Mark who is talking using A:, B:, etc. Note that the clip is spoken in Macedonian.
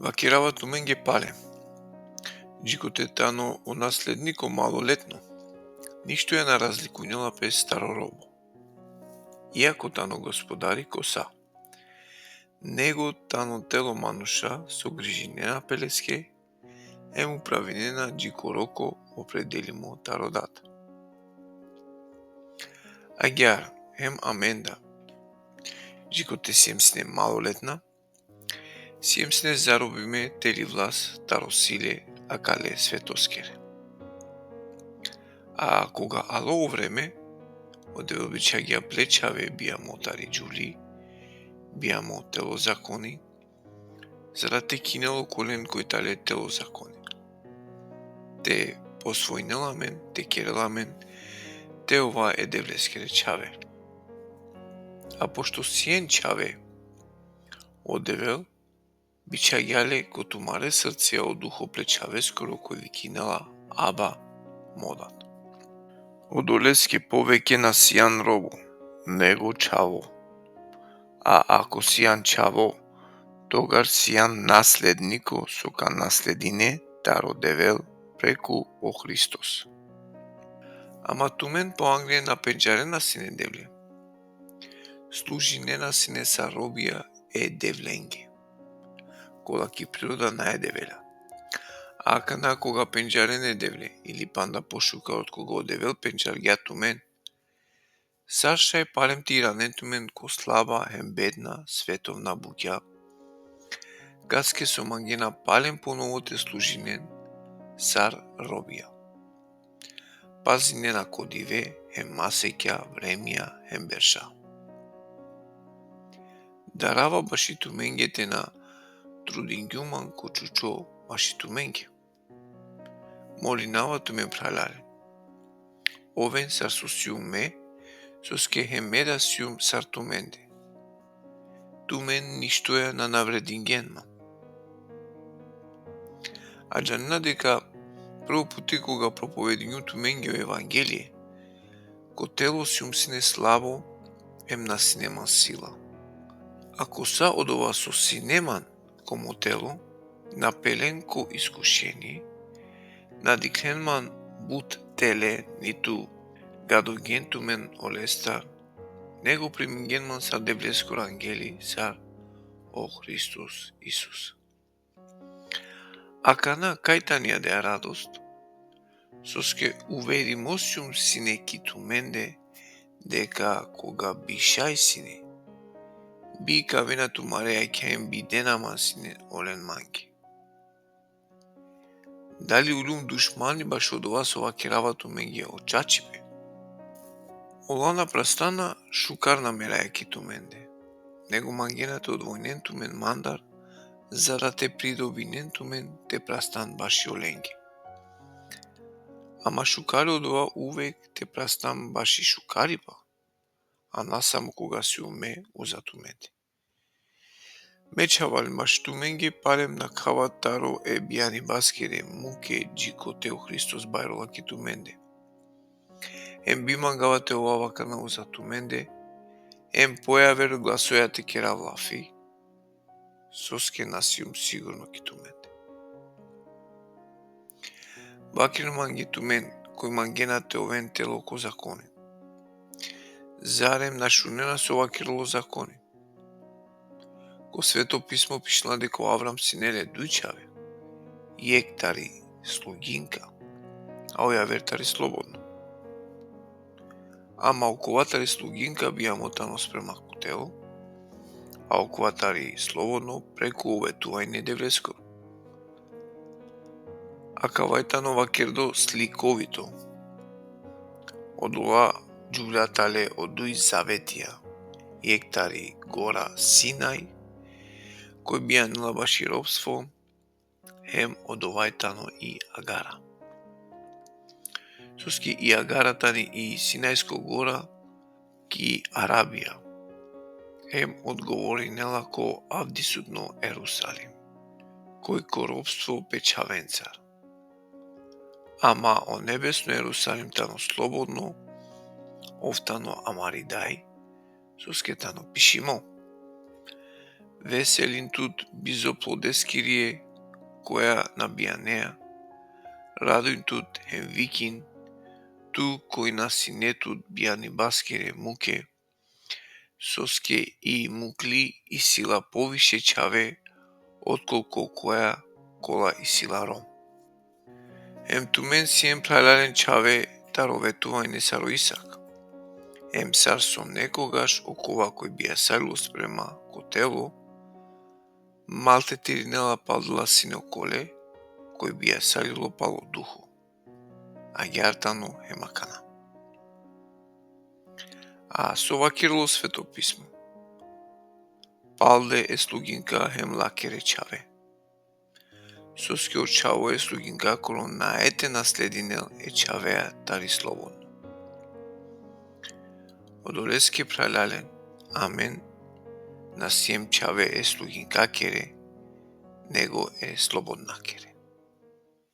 A: Вакирава тумен ге пале. Джикоте тано о наследнико малолетно. Ништо ја на разликунила пе старо робо. Иако тано господари коса. Него тано тело мануша со грижинена пелеске, ему правинена джикороко определимо тародат. Агјар, ем аменда. Джикоте сиемсне малолетна, сиемсне заробиме тели влас таросиле акале светоскере. А кога алоу време, одеве обичагија плечаве бија мотари джули, бија мо тело закони, за те кинело колен кој тале тело закони. Те посвојнеламен, те кереламен, те ова е девлескере чаве. А пошто сиен чаве одевел, бичагјале котумаре срција од духо плечаве скоро кој ви кинела аба модат. Одолеске повеќе на сијан робо, него чаво. А ако сијан чаво, тогар сијан наследнико сока наследине тародевел преку о Христос. Ама тумен по Англија на пенџарена сине девле. Служи нена сине са робија е девленге. Колаки природа најдевеля. Акана кога пенџарене девле или панда пошука од кога одевел пенџар ја тумен. Сашај палем ти ранен тумен ко слаба, хем бедна, световна буќа. Кацке со мангена палем поновоте служинен, сар робија. Пази нена кодиве, хем масеќа, времија, хем берша. Дарава баши туменгете на трудингјуман ко чучо баши туменге. Молинава тумен праларе. Овен сар сусиуме, соске хемеда сиум сар туменде. Тумен ништо ја на навредингенма. А джанина дека прво пути кога проповедињу туменге о Евангелие, ко тело сиум сине слабо, ем на синеман сила. Ако са од ова со синеман комо тело, напелен ко искушение, надикленман бут теле ниту гадоген тумен олестар, него примингенман сар девлескор ангели сар о Христос Исус. Акана кајтанија де радост, соске уверимосиум сине ки туменде, дека кога бишај сине, би кавена тумареја кјаем биденаман сине олен манки. Дали улум душмани баш од ова со вакерава туменге очачипе? Олана прастана шукарна мераја ки туменде. Него мангенате одвојнен тумен мандар, за да те придобинен тумен те прастан баши оленге. Ама шукари од ова увек те прастан баши шукари па, а насамо кога си уме уза туменде. Мечавали баш туменге палем на каватаро е бијани баскере муке джикоте о Христос бајрола ки туменде. Ем бимангавате ова вакана уза туменде, ем појавер гласојате керавлафи, соске насиум сигурно ки туменде. Бакир манги тумен, кој мангенате овен тело ко закони. Зарем нашунена со вакирло закони. Ко свето писмо пишна дека Аврам синеле дујчаве, и ектари слугинка, а оја вертари слободно. Ама оковатари слугинка бија мотано спрема ко тело, а оковатари слободно преку уветување девлескор. А кавајтано вакердо сликовито. Од ова джулјатале од дуј заветија, и ектари гора Синај, кој бија нела баши робство, хем од овајтано и Агара. Соски и Агаратани и Синајско гора ки Арабија, хем одговори нела ко Авдисудно Ерусалим, кој ко робство печавен цар. Ама о небесно Ерусалим тано слободно, овтано Амаридај, соске тано пишимо. Veselin tut bizoplodez Kyrie, koja nabianea, raduin tut hem vikin, tu koji nasinetut biani baskere muke, soske i mukli i sila poviše čave, otkolko koja kola i silarom. Hem tumen siem plajlaren čave darovetuvajne saro Isak. Hem sarsom nekogaš okova koji bija saljus prema kotelu, malte tirinela padula sinokole, koji bija saljilo palo duhu, a jartano hemakana. A sovakirlo sveto pismo. Palde e sluginka hem lakere čave. Soske očavo e sluginka kolo naete nasledinel e čavea tari slobodno. Odoleske pralalen, amen, na siem čave e sluginka kere, nego e slobodna kere.